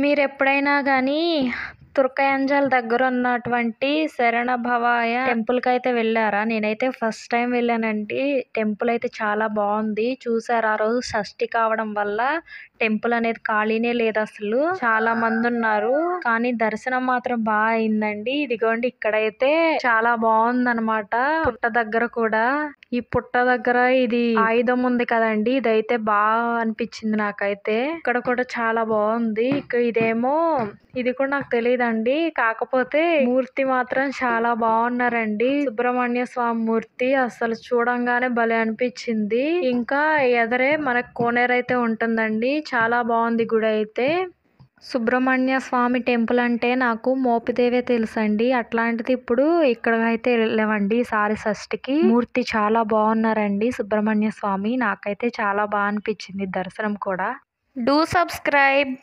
మీరెప్పుడైనా గానీ తుర్కయంజల్ దగ్గర ఉన్నటువంటి శరణ భవాయ టెంపుల్కి అయితే వెళ్ళారా? నేనైతే ఫస్ట్ టైం వెళ్ళానండి. టెంపుల్ అయితే చాలా బాగుంది. చూసారా, ఆ రోజు షష్ఠి కావడం వల్ల టెంపుల్ అనేది ఖాళీనే లేదు అసలు. చాలా మంది ఉన్నారు, కానీ దర్శనం మాత్రం బాగా అయిందండి. ఇదిగోండి, ఇక్కడైతే చాలా బాగుందన్నమాట. పుట్ట దగ్గర కూడా, ఈ పుట్ట దగ్గర ఇది ఆయుధం ఉంది కదండి, ఇదైతే బాగా అనిపించింది నాకైతే. ఇక్కడ కూడా చాలా బాగుంది. ఇదేమో ఇది కూడా నాకు తెలియదండి, కాకపోతే మూర్తి మాత్రం చాలా బాగున్నారండి. సుబ్రహ్మణ్య స్వామి మూర్తి అసలు చూడంగానే భలే అనిపించింది. ఇంకా ఎదరే మనకు కోనేరు అయితే ఉంటుందండి. చాలా బాగుంది గుడి అయితే. సుబ్రహ్మణ్య స్వామి టెంపుల్ అంటే నాకు మోపిదేవే తెలుసండి. అట్లాంటిది ఇప్పుడు ఇక్కడ అయితే వెళ్ళామండి ఈసారి షష్ఠికి. మూర్తి చాలా బాగున్నారండి సుబ్రహ్మణ్య స్వామి. నాకైతే చాలా బాగా అనిపించింది దర్శనం కూడా. Do subscribe.